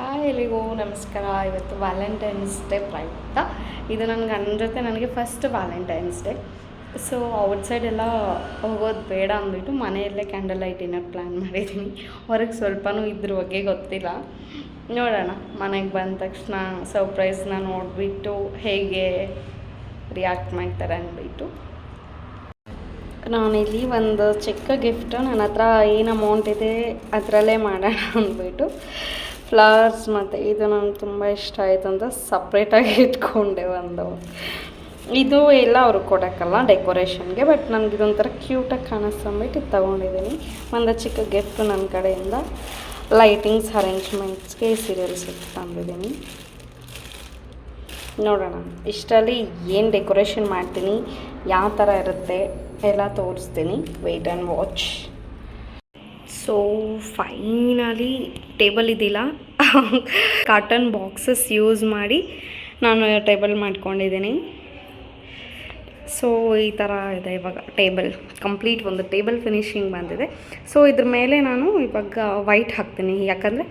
Hi ಎಲ್ಲಿಗೂ ನಮಸ್ಕಾರ. ಇವತ್ತು ವ್ಯಾಲೆಂಟೈನ್ಸ್ ಡೇ ಪ್ರಯುಕ್ತ ಇದು ನನ್ನ ಗಂಡನ ಜೊತೆ ನನಗೆ first Valentine's day. So outside ಎಲ್ಲ ಹೋಗೋದು ಬೇಡ ಅಂದ್ಬಿಟ್ಟು ಮನೆಯಲ್ಲೇ ಕ್ಯಾಂಡಲ್ ಲೈಟ್ ಡಿನ್ನರ್ ಪ್ಲ್ಯಾನ್ ಮಾಡಿದ್ದೀನಿ. ಹೊರಗೆ ಸ್ವಲ್ಪನೂ ಇದ್ರ ಬಗ್ಗೆ ಗೊತ್ತಿಲ್ಲ. ನೋಡೋಣ, ಮನೆಗೆ ಬಂದ ತಕ್ಷಣ ಸರ್ಪ್ರೈಸ್ನ ನೋಡಿಬಿಟ್ಟು ಹೇಗೆ ರಿಯಾಕ್ಟ್ ಮಾಡ್ತಾರೆ ಅಂದ್ಬಿಟ್ಟು. ನಾನಿಲ್ಲಿ ಒಂದು ಚಿಕ್ಕ ಗಿಫ್ಟು ನನ್ನ ಹತ್ರ ಏನು ಅಮೌಂಟ್ ಇದೆ ಅದರಲ್ಲೇ ಮಾಡೋಣ ಅಂದ್ಬಿಟ್ಟು ಫ್ಲವರ್ಸ್ ಮತ್ತು ಇದು ನನಗೆ ತುಂಬ ಇಷ್ಟ ಆಯಿತು ಅಂತ ಸಪ್ರೇಟಾಗಿ ಇಟ್ಕೊಂಡೆ. ಇದು ಎಲ್ಲ ಅವ್ರಿಗೆ ಕೊಡೋಕ್ಕಲ್ಲ, ಡೆಕೋರೇಷನ್ಗೆ, ಬಟ್ ನನಗೆ ಇದೊಂಥರ ಕ್ಯೂಟಾಗಿ ಕಾಣಿಸ್ತಂದ್ಬಿಟ್ಟು ಇದು ತೊಗೊಂಡಿದ್ದೀನಿ. ಒಂದು ಚಿಕ್ಕ ಗಿಫ್ಟು ನನ್ನ ಕಡೆಯಿಂದ ಲೈಟಿಂಗ್ಸ್ ಅರೇಂಜ್ಮೆಂಟ್ಸ್ಗೆ ಸೀರಿಯಲ್ಸ್ ತಂದಿದ್ದೀನಿ. ನೋಡೋಣ ಇಷ್ಟರಲ್ಲಿ ಏನು ಡೆಕೋರೇಷನ್ ಮಾಡ್ತೀನಿ, ಯಾವ ಥರ ಇರುತ್ತೆ ಎಲ್ಲ ತೋರಿಸ್ತೀನಿ. Wait and watch. So finally table ಇದಿಲ್ಲ, ಕಾಟನ್ ಬಾಕ್ಸಸ್ ಯೂಸ್ ಮಾಡಿ ನಾನು ಟೇಬಲ್ ಮಾಡ್ಕೊಂಡಿದ್ದೀನಿ. ಸೊ ಈ ಥರ ಇದೆ ಇವಾಗ ಟೇಬಲ್ ಕಂಪ್ಲೀಟ್, ಒಂದು ಟೇಬಲ್ ಫಿನಿಶಿಂಗ್ ಬಂದಿದೆ. ಸೊ ಇದ್ರ ಮೇಲೆ ನಾನು ಇವಾಗ ವೈಟ್ ಹಾಕ್ತೀನಿ, ಯಾಕಂದರೆ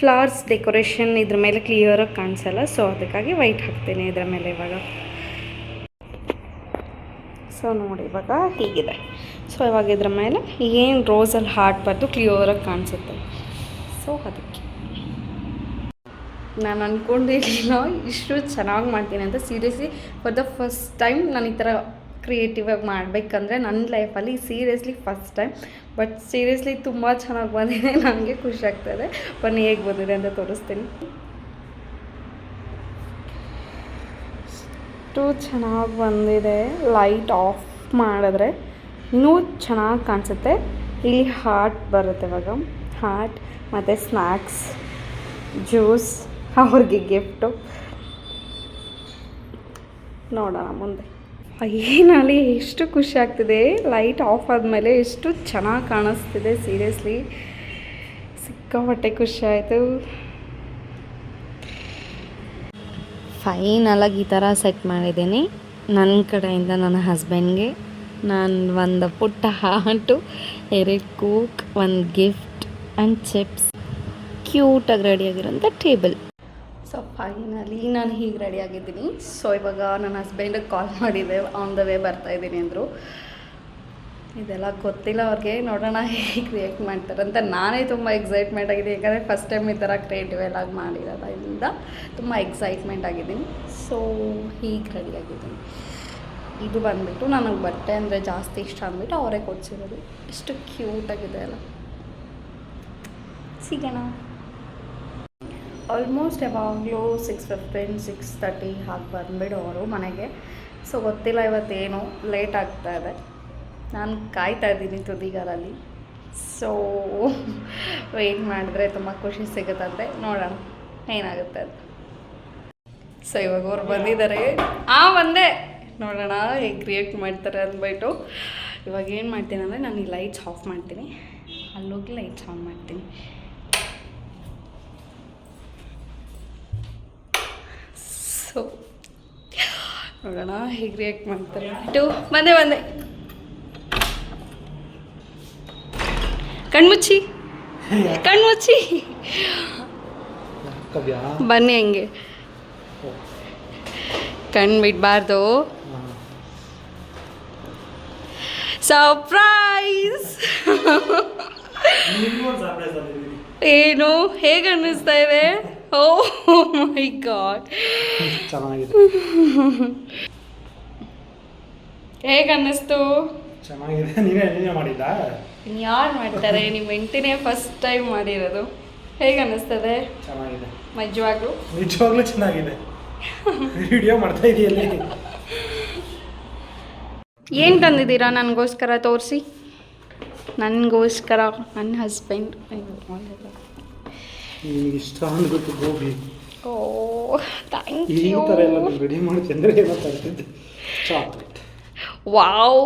ಫ್ಲವರ್ಸ್ ಡೆಕೋರೇಷನ್ ಇದ್ರ ಮೇಲೆ ಕ್ಲಿಯರಾಗಿ ಕಾಣಿಸಲ್ಲ. ಸೊ ಅದಕ್ಕಾಗಿ ವೈಟ್ ಹಾಕ್ತೀನಿ ಇದ್ರ ಮೇಲೆ ಇವಾಗ. ಸೊ ನೋಡಿ ಇವಾಗ ಹೀಗಿದೆ. ಸೊ ಇವಾಗ ಇದ್ರ ಮೇಲೆ ಏನು ರೋಸಲ್ಲಿ ಹಾರ್ಟ್ ಬರೆದು ಕ್ಲಿಯರಾಗಿ ಕಾಣಿಸುತ್ತೆ. ಸೊ ಅದಕ್ಕೆ ನಾನು ಅಂದ್ಕೊಂಡಿರಲಿಲ್ಲ ಇಷ್ಟು ಚೆನ್ನಾಗಿ ಮಾಡ್ತೀನಿ ಅಂತ. Seriously for the first time ನಾನು ಈ ಥರ ಕ್ರಿಯೇಟಿವ್ ಆಗಿ ಮಾಡಬೇಕಂದ್ರೆ ನನ್ನ ಲೈಫಲ್ಲಿ seriously first time. But seriously ತುಂಬ ಚೆನ್ನಾಗಿ ಬಂದಿದೆ, ನನಗೆ ಖುಷಿ ಆಗ್ತಾಯಿದೆ. ಬನ್ನಿ ಹೇಗೆ ಬಂದಿದೆ ಅಂತ ತೋರಿಸ್ತೀನಿ. ಅಷ್ಟು ಚೆನ್ನಾಗಿ ಬಂದಿದೆ. ಲೈಟ್ ಆಫ್ ಮಾಡಿದ್ರೆ ಇನ್ನೂ ಚೆನ್ನಾಗಿ ಕಾಣಿಸುತ್ತೆ. ಇಲ್ಲಿ ಹಾರ್ಟ್ ಬರುತ್ತೆ ಇವಾಗ, ಹಾರ್ಟ್ ಮತ್ತು ಸ್ನ್ಯಾಕ್ಸ್, ಜ್ಯೂಸ್, ಅವ್ರಿಗೆ ಗಿಫ್ಟು. ನೋಡೋಣ ಮುಂದೆ. ಫೈನಲಿ ಎಷ್ಟು ಖುಷಿ ಆಗ್ತಿದೆ, ಲೈಟ್ ಆಫ್ ಆದಮೇಲೆ ಎಷ್ಟು ಚೆನ್ನಾಗಿ ಕಾಣಿಸ್ತಿದೆ. ಸೀರಿಯಸ್ಲಿ ಸಿಕ್ಕಾಪಟ್ಟೆ ಖುಷಿ ಆಯಿತು. ಫೈನಲಾಗಿ ಈ ಥರ ಸೆಟ್ ಮಾಡಿದ್ದೀನಿ. ನನ್ನ ಕಡೆಯಿಂದ ನನ್ನ ಹಸ್ಬೆಂಡ್ಗೆ ನಾನು ಒಂದು ಪುಟ್ಟ ಹಾರ್ಟು, 2 ಕೂಕ್, 1 ಗಿಫ್ಟ್ ಆ್ಯಂಡ್ ಚಿಪ್ಸ್, ಕ್ಯೂಟಾಗಿ ರೆಡಿಯಾಗಿರೋಂಥ ಟೇಬಲ್. ಸೊ ಫೈನಲಿ ನಾನು ಹೀಗೆ ರೆಡಿಯಾಗಿದ್ದೀನಿ. ಸೊ ಇವಾಗ ನನ್ನ ಹಸ್ಬೆಂಡಿಗೆ ಕಾಲ್ ಮಾಡಿದ್ದೆ, ಆನ್ ದ ವೇ ಬರ್ತಾಯಿದ್ದೀನಿ ಅಂದರು. ಇದೆಲ್ಲ ಗೊತ್ತಿಲ್ಲ ಅವ್ರಿಗೆ, ನೋಡೋಣ ಹೇಗೆ ರಿಯಾಕ್ಟ್ ಮಾಡ್ತಾರೆ ಅಂತ. ನಾನೇ ತುಂಬ ಎಕ್ಸೈಟ್ಮೆಂಟ್ ಆಗಿದ್ದೀನಿ, ಯಾಕಂದರೆ ಫಸ್ಟ್ ಟೈಮ್ ಈ ಥರ ಕ್ರಿಯೇಟಿವ್ ಎಲ್ಲ ಮಾಡಿರೋದ್ರಿಂದ ತುಂಬ ಎಕ್ಸೈಟ್ಮೆಂಟ್ ಆಗಿದ್ದೀನಿ. ಸೊ ಹೀಗೆ ರೆಡಿಯಾಗಿದ್ದೀನಿ. ಇದು ಬಂದುಬಿಟ್ಟು ನನಗೆ ಬಟ್ಟೆ ಅಂದರೆ ಜಾಸ್ತಿ ಇಷ್ಟ ಅಂದ್ಬಿಟ್ಟು ಅವರೇ ಕೊಡಿಸಿರೋದು. ಎಷ್ಟು ಕ್ಯೂಟಾಗಿದೆ ಅಲ್ಲ. ಸಿಗೋಣ. ಆಲ್ಮೋಸ್ಟ್ ಯಾವಾಗಲೂ 6:15, 6:30 ಹಾಗೆ ಬಂದುಬಿಡು ಅವರು ಮನೆಗೆ. ಸೊ ಗೊತ್ತಿಲ್ಲ ಇವತ್ತೇನು ಲೇಟ್ ಆಗ್ತಾಯಿದೆ. ನಾನು ಕಾಯ್ತಾ ಇದ್ದೀನಿ ತುದಿಗಾರಲ್ಲಿ. ಸೊ ವೆಯ್ಟ್ ಮಾಡಿದ್ರೆ ತುಂಬ ಖುಷಿ ಸಿಗುತ್ತಂತೆ. ನೋಡೋಣ ಏನಾಗುತ್ತೆ ಅಂತ. ಸೊ ಇವಾಗ ಅವ್ರು ಬಂದಿದ್ದಾರೆ. ಒಂದೇ ನೋಡೋಣ ಹೇಗೆ ರಿಯಾಕ್ಟ್ ಮಾಡ್ತಾರೆ ಅಂದ್ಬಿಟ್ಟು. ಇವಾಗ ಏನು ಮಾಡ್ತೀನಿ ಅಂದರೆ ನಾನು ಈ ಲೈಟ್ಸ್ ಆಫ್ ಮಾಡ್ತೀನಿ, ಅಲ್ಲೋಗಿ ಲೈಟ್ಸ್ ಆನ್ ಮಾಡ್ತೀನಿ. ಸೊ ನೋಡೋಣ ಹೇಗೆ ರಿಯಾಕ್ಟ್ ಮಾಡ್ತಾರೆ. ಬಂದೆ ಕಣ್ಮುಚ್ಚಿ ಬನ್ನಿ. ಹಂಗೆ ಕಣ್ಣು ಬಿಡಬಾರ್ದು. ಸರ್ಪ್ರೈಸ್. ಏನು ಹೇಗೆ ಅನ್ನಿಸ್ತಾ ಇದೆ? ಓಹ್ ಮೈ ಗಾಡ್, ಹೇಗೆ ಅನ್ನಿಸ್ತು? ಚೆನ್ನಾಗಿದೆ. ನೀನೇ ಮಾಡಿದ್ದ? ಯಾರು ಮಾಡ್ತಾರೆ? ನಿಮ್ಮ ಹೆಂಡತಿನೇ ಫಸ್ಟ್ ಟೈಮ್ ಮಾಡಿರೋದು. ಹೇಗೆ ಅನ್ನಿಸ್ತದೆ? ಚೆನ್ನಾಗಿದೆ. ನಿಜವಾಗ್ಲೂ ಚೆನ್ನಾಗಿದೆ. ವಿಡಿಯೋ ಮಾಡ್ತಾ ಇದೆಯಲ್ಲಿ. ಏನು ತಂದಿದ್ದೀರಾ ನನಗೋಸ್ಕರ? ತೋರಿಸಿ. ನನಗೋಸ್ಕರ ನನ್ನ ಹಸ್ಬೆಂಡ್ ಇಷ್ಟ ಅಂದ್ಬಿಟ್ಟು ಗೋಬಿ. ಓ ಥ್ಯಾಂಕ್ ಈ ಯು. ಥರ ಎಲ್ಲ ರೆಡಿ ಮಾಡ್ತಿದ್ರೆ ಏನೋ ತರ್ತಿದ್ದೆ. Chocolate. Wow,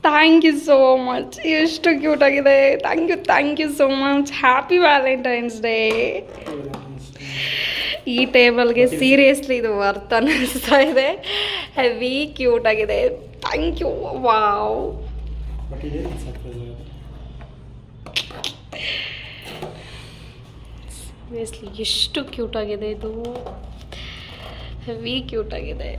thank you so much. ಎಷ್ಟು ಕ್ಯೂಟಾಗಿದೆ. Thank you so much. Happy Valentine's Day. ಈ ಟೇಬಲ್ಗೆ ಸೀರಿಯಸ್ಲಿ ಇದು ವರ್ತ್ ಅನ್ನಿಸ್ತಾ ಇದೆ. ಹೆವಿ ಕ್ಯೂಟಾಗಿದೆ. Thank you. ವಾವ್. ಸೀರಿಯಸ್ಲಿ ಎಷ್ಟು ಕ್ಯೂಟಾಗಿದೆ ಇದು, ಹೆವಿ ಕ್ಯೂಟಾಗಿದೆ.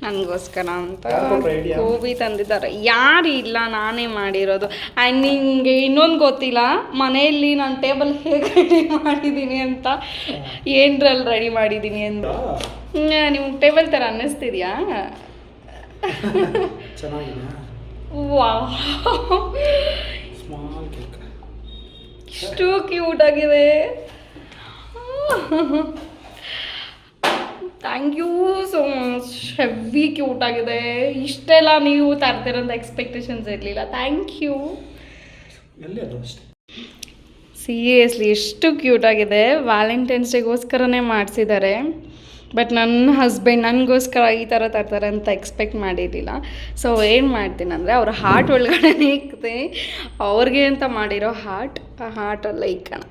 ನನಗೋಸ್ಕರ ಅಂತ ಯಾರ್ ಕೊಟ್ರು idea? ಗೋಬಿ ತಂದಿದ್ದಾರೆ. ಯಾರು ಇಲ್ಲ, ನಾನೇ ಮಾಡಿರೋದು. ಆ್ಯಂಡ್ ನಿಮಗೆ ಇನ್ನೊಂದು ಗೊತ್ತಿಲ್ಲ, ಮನೆಯಲ್ಲಿ ನಾನು ಟೇಬಲ್ ಹೇಗೆ ರೆಡಿ ಮಾಡಿದ್ದೀನಿ ಅಂತ, ಏನರಲ್ಲಿ ರೆಡಿ ಮಾಡಿದ್ದೀನಿ ಅಂತ. ನಿಮ್ಗೆ ಟೇಬಲ್ ಥರ ಅನ್ನಿಸ್ತಿದ್ಯಾ? ಚೆನ್ನಾಗಿದೆ. Wow, small cake. ಎಷ್ಟು ಕ್ಯೂಟ್ ಆಗಿದೆ. Thank you so much. Heavy cute ಆಗಿದೆ. ಇಷ್ಟೆಲ್ಲ ನೀವು ತರ್ತಿರೋಂಥ ಎಕ್ಸ್ಪೆಕ್ಟೇಷನ್ಸ್ ಇರಲಿಲ್ಲ. Thank you. ಎಲ್ಲಿ ಅದು ಅಷ್ಟೇ. ಸೀರಿಯಸ್ಲಿ ಎಷ್ಟು ಕ್ಯೂಟ್ ಆಗಿದೆ. ವ್ಯಾಲೆಂಟೈನ್ಸ್ ಡೇಗೋಸ್ಕರನೇ ಮಾಡಿಸಿದ್ದಾರೆ. ಬಟ್ ನನ್ನ ಹಸ್ಬೆಂಡ್ ನನಗೋಸ್ಕರ ಈ ಥರ ತರ್ತಾರೆ ಅಂತ ಎಕ್ಸ್ಪೆಕ್ಟ್ ಮಾಡಿರಲಿಲ್ಲ. ಸೊ ಏನು ಮಾಡ್ತೀನಿ ಅಂದರೆ, ಅವ್ರ ಹಾರ್ಟ್ ಒಳಗಡೆ ಇಕ್ತೀನಿ. ಅವ್ರಿಗೆ ಅಂತ ಮಾಡಿರೋ ಹಾರ್ಟ್, ಆ ಹಾರ್ಟಲ್ಲ ಇಕ್ಕಣ.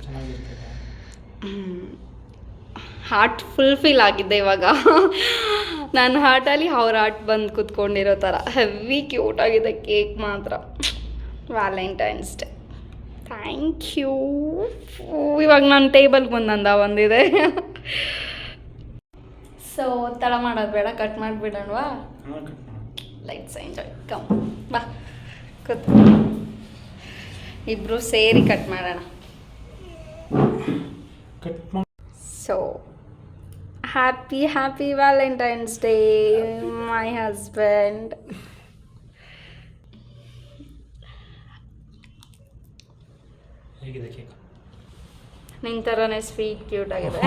ಚೆನ್ನಾಗಿರ್ತದೆ. ಹಾರ್ಟ್ ಫುಲ್ಫಿಲ್ ಆಗಿದೆ ಇವಾಗ. ನನ್ನ ಹಾರ್ಟಲ್ಲಿ ಅವ್ರ ಹಾರ್ಟ್ ಬಂದು ಕೂತ್ಕೊಂಡಿರೋ ಥರ ಹೆವಿ ಕ್ಯೂಟ್ ಆಗಿದೆ ಕೇಕ್ ಮಾತ್ರ. Valentine's Day. Thank you. ಇವಾಗ ನನ್ನ ಟೇಬಲ್ಗೆ ಒಂದಿದೆ. ಸೊ ತಡ ಮಾಡೋದು ಬೇಡ, ಕಟ್ ಮಾಡಿಬಿಡೋಣವಾ? Lights enjoy. ಕಮ್ ಬಾ ಕೂತ್, ಇಬ್ಬರು ಸೇರಿ ಕಟ್ ಮಾಡೋಣ. So, happy Valentine's Day, my husband. ಹೇಗಿದೆ ಕೇಕ್? ನಿನ್ನ ಥರನೇ ಸ್ವೀಟ್ ಕ್ಯೂಟ್ ಆಗಿದೆ.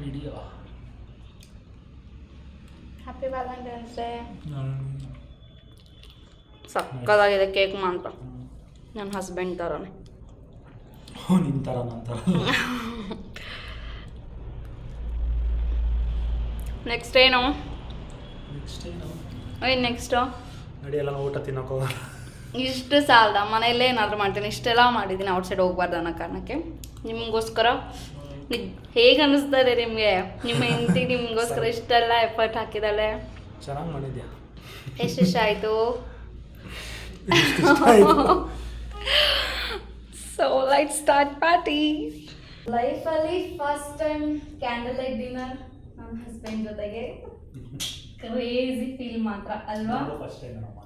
ವಿಡಿಯೋ. Happy Valentine's day. ಸಕ್ಕತ್ತಾಗಿದೆ ಕೇಕ್ ಮಾತ್ರ, ನನ್ನ ಹಸ್ಬೆಂಡ್ ಥರನೇ. ನಿನ್ನ ಥರ ನನ್ನ ಥರ. ನೆಕ್ಸ್ಟ್ ಏನು? ನೆಕ್ಸ್ಟು ನಡಿ ಎಲ್ಲ ಊಟ ತಿನ್ನೋಕೆ ಹೋಗೋಣ. ಇಷ್ಟು ಸಾಲದ, ಮನೆಯಲ್ಲೇ ಏನಾದರೂ ಮಾಡ್ತೀನಿ. ಇಷ್ಟೆಲ್ಲ ಮಾಡಿದ್ದೀನಿ ಔಟ್ಸೈಡ್ ಹೋಗ್ಬಾರ್ದು ಅನ್ನೋ ಕಾರಣಕ್ಕೆ. ನಿಮಗೋಸ್ಕರ ಹೇಗೆ ಅನ್ನಿಸ್ತಾರೆ ನಿಮಗೆ? ನಿಮ್ಮ ಹೆಂಡತಿ ನಿಮಗೋಸ್ಕರ ಇಷ್ಟೆಲ್ಲ ಎಫರ್ಟ್ ಹಾಕಿದಾಳೆ. ಚೆನ್ನಾಗಿ ಮಾಡಿದ್ಯಾ. ಎಷ್ಟು ಇಷ್ಟ ಆಯಿತು? So light start party. ಲೈಫಲ್ಲಿ first time candle light dinner ನನ್ನ ಹಸ್ಬೆಂಡ್ ಜೊತೆಗೆ. ಕ್ರೇಜಿ ಫೀಲ್ ಮಾತ್ರ ಅಲ್ವಾ? ಫಸ್ಟ್ ಟೈಮ್ ನಮ್ಮ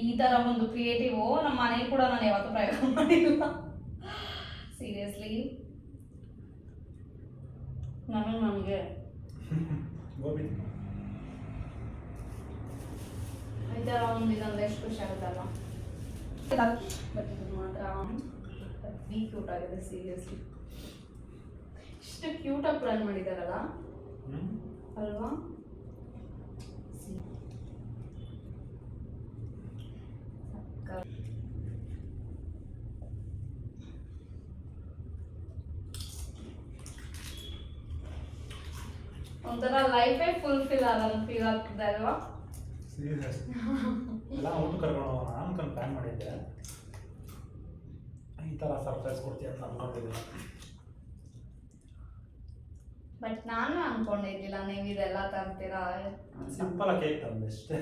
ಈ ಥರ ಒಂದು ಕ್ರಿಯೇಟಿವ್ ನಮ್ಮ ಮನೇಲಿ ಕೂಡ ನಾನು ಯಾವತ್ತೂ ಪ್ರಯೋಗ ಮಾಡಿಲ್ಲ. ಸೀರಿಯಸ್ಲಿ ನಮಗೆ ಗೋಬಿ ಈ ಥರ ಒಂದು ಇದಂದ್ರೆ ಎಷ್ಟು ಖುಷಿ ಆಗುತ್ತಲ್ಲ. ಬಟ್ ಇದು ಮಾತ್ರ ಕ್ಯೂಟ್ ಆಗಿದೆ. ಸೀರಿಯಸ್ಲಿ ಇಷ್ಟು ಕ್ಯೂಟಾಗಿ ಪ್ಲಾನ್ ಮಾಡಿದಾರಲ್ಲ ಅಲ್ವಾ? ಒಂಥರ ಲೈಫೇ ಫುಲ್ಫಿಲ್ ಆದಂಗೆ ಫೀಲ್ ಆಗ್ತದೆ ಅಲ್ವಾ? ಸೀರಿಯಸ್. ಎಲ್ಲ ಊಟ ಕರ್ಕೊಂಡು ಹೋಗೋಣ ಅನ್ಕೊಂಡು ಪ್ಲ್ಯಾನ್ ಮಾಡಿದ್ದೆ. ಈ ಥರ ಸರ್ಪ್ರೈಸ್ ಕೊಡ್ತೀಯ ಅಂತ ಅನ್ಕೊಂಡಿದ್ದಿಲ್ಲ. ಬಟ್ ನಾನು ಅನ್ಕೊಂಡಿದ್ದಿಲ್ಲ ನೀವು ಇದೆಲ್ಲ ತರ್ತೀರಾ. ಸಿಂಪಲ್ ಕೇಕ್ ತಂದೆ ಅಷ್ಟೇ.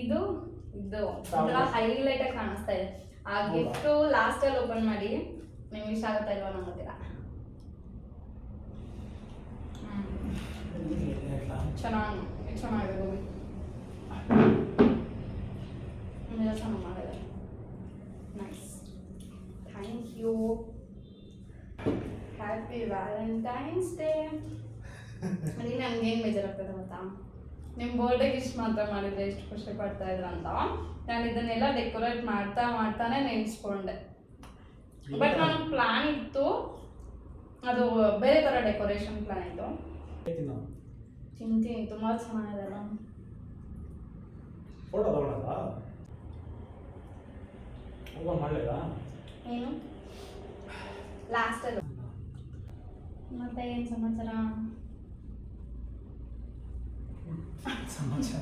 ಇದು ಒಂಥರ ಹೈಲೈಟ್ ಆಗಿ ಕಾಣಿಸ್ತಾ ಇದೆ. ಆ ಗಿಫ್ಟು ಲಾಸ್ಟಲ್ಲಿ ಓಪನ್ ಮಾಡಿ ನಿಮ್ಗೆ ಇಷ್ಟ ಆಗುತ್ತಾ ಇಲ್ವಾ ನಂಗೆ ಗೊತ್ತಿಲ್ಲ. ಚೆನ್ನಾಗಿದೆ ಗೋಬಿ. ಚೆನ್ನಾಗಿ ಮಾಡಿದೆ. Nice. Thank you. Happy Valentine's day. ಅದೇ ನನಗೇನು ಬೇಜಾರಾಗ್ತದೆ ಗೊತ್ತಾ, ನಿಮ್ಮ ಬರ್ಡೇಗೆ ಇಷ್ಟು ಮಾತ್ರ ಮಾಡಿದರೆ ಎಷ್ಟು ಖುಷಿ ಪಡ್ತಾ ಇದ್ರು ಅಂತ. ನಾನು ಇದನ್ನೆಲ್ಲ ಡೆಕೋರೇಟ್ ಮಾಡ್ತಾನೆ ನೆನೆಸ್ಕೊಂಡೆ. ಬಟ್ ನನ್ನ ಪ್ಲ್ಯಾನ್ ಇತ್ತು, ಅದು ಬೇರೆ ಥರ ಡೆಕೋರೇಷನ್ ಪ್ಲ್ಯಾನ್ ಇತ್ತು. ತಿಂತೀನಿ, ತುಂಬ ಚೆನ್ನಾಗಿದೆ ಅಲ್ಲ. ಫೋಟೋ ತಗೊಳ್ಳೋದಾ? ಓಪನ್ ಮಾಡಲಿಲ್ಲ ಏನು ಲಾಸ್ಟಲ್ಲಿ. ಮತ್ತೆ ಏನು ಸಮಾಚಾರ? ಸಮಾಚಾರ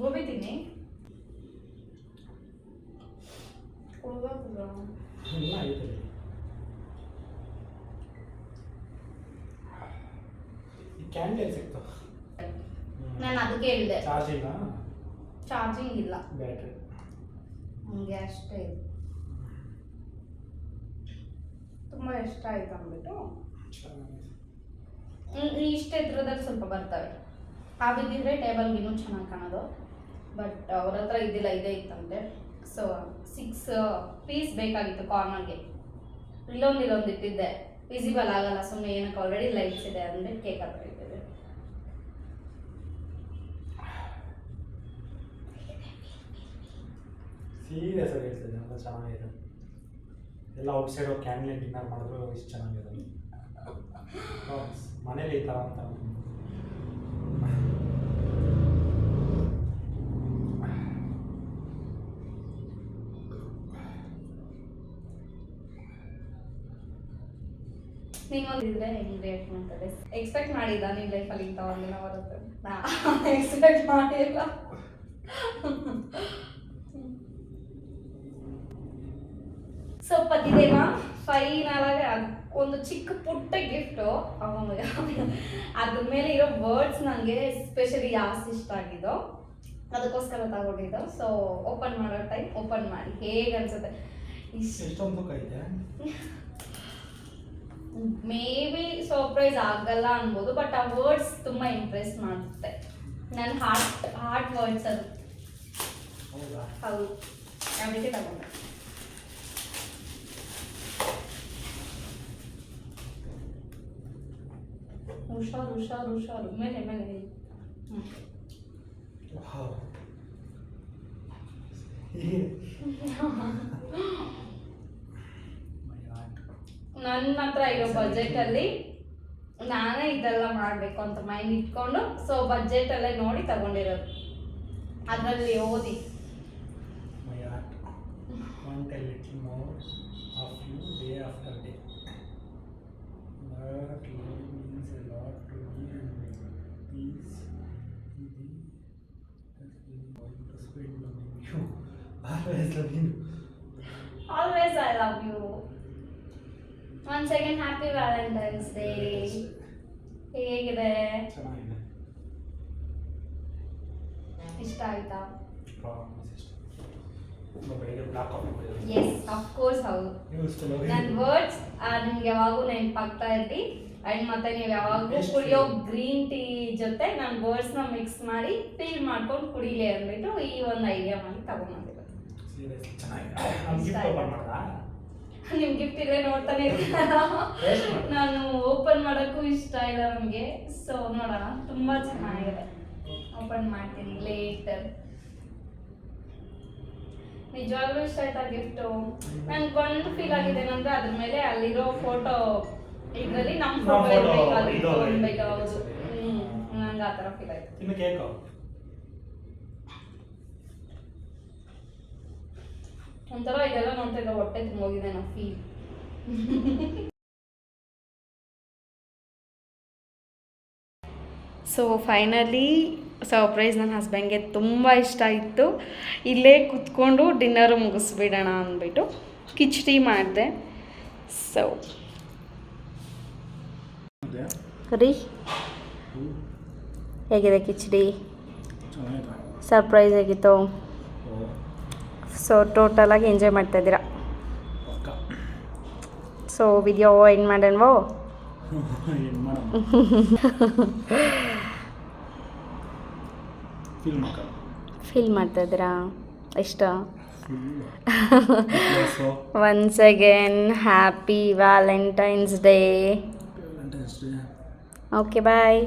ಗೋಬಿ ತಿನ್ನಿ. ಎಲ್ಲ ಐತೆ. ಕ್ಯಾಂಡಲ್ ಸಿಕ್ತು. ನಾನು ಅದಕ್ಕೆ ಹೇಳಿದೆ ಚಾರ್ಜಿಂಗ್ ಚಾರ್ಜಿಂಗ್ ಇಲ್ಲ, ಬ್ಯಾಟ್ರಿ ಹಂಗೆ ಅಷ್ಟೇ ಇದೆ. ತುಂಬ ಇಷ್ಟ ಆಯ್ತು ಅಂದ್ಬಿಟ್ಟು ಇಷ್ಟ ಎತ್ತರದಲ್ಲಿ ಸ್ವಲ್ಪ ಬರ್ತವೆ. ಆ ಬಿದ್ದಿದ್ರೆ ಟೇಬಲ್ಗೆ ಇನ್ನೂ ಚೆನ್ನಾಗಿ ಕಾಣೋದು. ಬಟ್ ಅವ್ರ ಹತ್ರ ಇದ್ದಿಲ್ಲ, ಇದೇ ಇತ್ತಂತೆ. ಸೊ 6 ಪೀಸ್ ಬೇಕಾಗಿತ್ತು ಕಾರ್ನರ್ಗೆ. ಇಲ್ಲೊಂದು ಇಟ್ಟಿದ್ದೆ, ವಿಸಿಬಲ್ ಆಗಲ್ಲ ಸುಮ್ಮನೆ, ಏನಕ್ಕೆ ಆಲ್ರೆಡಿ ಲೈಟ್ಸ್ ಇದೆ ಅಂದ್ಬಿಟ್ಟು ಕೇಕ್ ಹತ್ರ ಇಟ್ಟಿದ್ದೆ. ಸೀರಿಯಸ್ ಆಗಿ ಹೇಳ್ತಿದ್ದೆ, ಎಲ್ಲ ಚೆನ್ನಾಗಿದೆ. ಎಲ್ಲ ಔಟ್ಸೈಡ್ ಹೋಗಿ ಕ್ಯಾಂಡಲ್ ಡಿನ್ನರ್ ಮಾಡಿದ್ರು ಇಷ್ಟು ಚೆನ್ನಾಗಿದೆ. ಮನೇಲಿ ಈ ಥರ ಅಂತ ನೀವೊಂದಿದ್ರೆ ಹೆಂಗೆ ರಿಯಾಕ್ಟ್ ಮಾಡ್ತಾರೆ? ಎಕ್ಸ್ಪೆಕ್ಟ್ ಮಾಡಿದ್ದ ನಿಮ್ಮ ಲೈಫಲ್ಲಿ ಇಂಥ ಒಂದಿನ ಬರುತ್ತೆ? ಎಕ್ಸ್ಪೆಕ್ಟ್ ಮಾಡಿಲ್ಲ. ಸೊ ಪತಿದೇವ ಫೈನಲ್ ಆಗಿ ಒಂದು ಚಿಕ್ಕ ಪುಟ್ಟ ಗಿಫ್ಟು, ಅದ್ರ ಮೇಲೆ ಇರೋ ವರ್ಡ್ಸ್ ನನಗೆ ಎಸ್ಪೆಷಲಿ ಜಾಸ್ತಿ ಇಷ್ಟ ಆಗಿದ್ದು, ಅದಕ್ಕೋಸ್ಕರ ತಗೊಂಡಿದ್ದು. ಸೊ ಓಪನ್ ಮಾಡೋ ಟೈಮ್ ಓಪನ್ ಮಾಡಿ ಹೇಗೆ ಅನ್ಸುತ್ತೆ. ಎಷ್ಟೊಂದು ಕೈತೆ ಮೇ ಬಿ ಸರ್ಪ್ರೈಸ್ ಆಗಲ್ಲ ಅನ್ಬೋದು, ಬಟ್ ಆ ವರ್ಡ್ಸ್ ತುಂಬ ಇಂಪ್ರೆಸ್ ಮಾಡುತ್ತೆ. ನನ್ನ ಹಾರ್ಟ್ ವರ್ಡ್ಸ್ ಅದು. ಹೌದಾ? ಹೌದು, ಅದಕ್ಕೆ ತಗೊಂಡೆ. ಹುಷಾರು ಮೇಲೆ ಹೇಳಿ. ನನ್ನ ಹತ್ರ ಇರೋ ಬಜೆಟಲ್ಲಿ ನಾನೇ ಇದೆಲ್ಲ ಮಾಡಬೇಕು ಅಂತ ಮೈಂಡ್ ಇಟ್ಕೊಂಡು, ಸೊ ಬಜೆಟಲ್ಲೇ ನೋಡಿ ತಗೊಂಡಿರೋದು, ಅದರಲ್ಲಿ ಓದಿ. My heart want a little more of you day after day. That love means a lot to me, and peace has been going to spend loving you. Always loving you. Always I love you. Once again, happy Valentine's Day. ಹೇಗಿದೆ? ಚೆನ್ನಾಗಿದೆ. ಇಷ್ಟ ಆಯ್ತಾ? ಬೆಳಿಗ್ಗೆ black coffee ಕುಡಿಯೋದು. S, of course ಹೌದು. Useful ಆಗಿ ನನ್ನ words ನಿಮ್ಗೆ ಯಾವಾಗೂ ನೆನಪಾಗ್ತಾ ಇರ್ತಿ. ಆ್ಯಂಡ್ ಮತ್ತೆ ನೀವು ಯಾವಾಗಲೂ ಕುಡಿಯೋ ಗ್ರೀನ್ ಟೀ ಜೊತೆ ನನ್ನ ವರ್ಡ್ಸ್ನ ಮಿಕ್ಸ್ ಮಾಡಿ ಫೀಲ್ ಮಾಡ್ಕೊಂಡು ಕುಡಿಲಿ ಅಂದ್ಬಿಟ್ಟು ಈ ಒಂದು ಐಡಿಯಾ ಮಾಡಿ ತಗೊಂಡಿರೋದು. ಸೀರಿಯಸ್ ಚೆನ್ನಾಗಿದೆ. ನಾನು ಗಿಫ್ಟ್ ಓಪನ್ ಮಾಡ್ದಾ? ನಿಮ್ ಗಿಫ್ಟ್ ಇದ್ರೆ ನೋಡ್ತಾನೆ ಇರ್ತೀರ. ನಾನು ಓಪನ್ ಮಾಡೋಕ್ಕೂ ಇಷ್ಟ ಇಲ್ಲ ನಮಗೆ. ಸೊ ನೋಡೋಣ, ತುಂಬಾ ಚೆನ್ನಾಗಿದೆ. ಓಪನ್ ಮಾಡ್ತೀನಿ ಲೇಟರ್. ನಿಜವಾಗ್ಲೂ ಇಷ್ಟ ಆಯ್ತಾ ಗಿಫ್ಟು? ನನ್ಗೆ ಒಂದು ಫೀಲ್ ಆಗಿದೆ ಏನಂದ್ರೆ ಅದ್ರ ಮೇಲೆ ಅಲ್ಲಿರೋ ಫೋಟೋ, ಇದರಲ್ಲಿ ನಮ್ಮ ಫೋಟೋ ಇರಬೇಕಾಗಿತ್ತು ಅನ್ಬೇಕು. ಹೌದು, ನಂಗೆ ಆ ಥರ ಫೀಲ್ ಆಯ್ತು. ಇನ್ನು ಕೇಕು ಒಂಥರ ಇದೆಲ್ಲ ನೋಡ್ತಿದ್ದ ಹೊಟ್ಟೆ ತುಂಬೋಗಿದೆ ನಾವು ಫೀಲ್. ಸೊ ಫೈನಲಿ ಸರ್ಪ್ರೈಸ್ ನನ್ನ ಹಸ್ಬೆಂಡ್ಗೆ ತುಂಬ ಇಷ್ಟ ಇತ್ತು. ಇಲ್ಲೇ ಕುತ್ಕೊಂಡು ಡಿನ್ನರು ಮುಗಿಸ್ಬಿಡೋಣ ಅಂದ್ಬಿಟ್ಟು ಕಿಚಡಿ ಮಾಡಿದೆ. ಸೊ ರೀ, ಹೇಗಿದೆ ಕಿಚಡಿ? ಸರ್ಪ್ರೈಸ್ ಆಗಿತ್ತು. ಸೊ ಟೋಟಲಾಗಿ ಎಂಜಾಯ್ ಮಾಡ್ತಾ ಇದ್ದೀರಾ. ಸೊ ವಿಡಿಯೋ ಎಂಡ್ ಮಾಡೋಣವೋ? ಫೀಲ್ ಮಾಡ್ತಾ ಇದ್ದೀರಾ ಇಷ್ಟ? Once again happy Valentine's Day. Okay, ಬಾಯ್.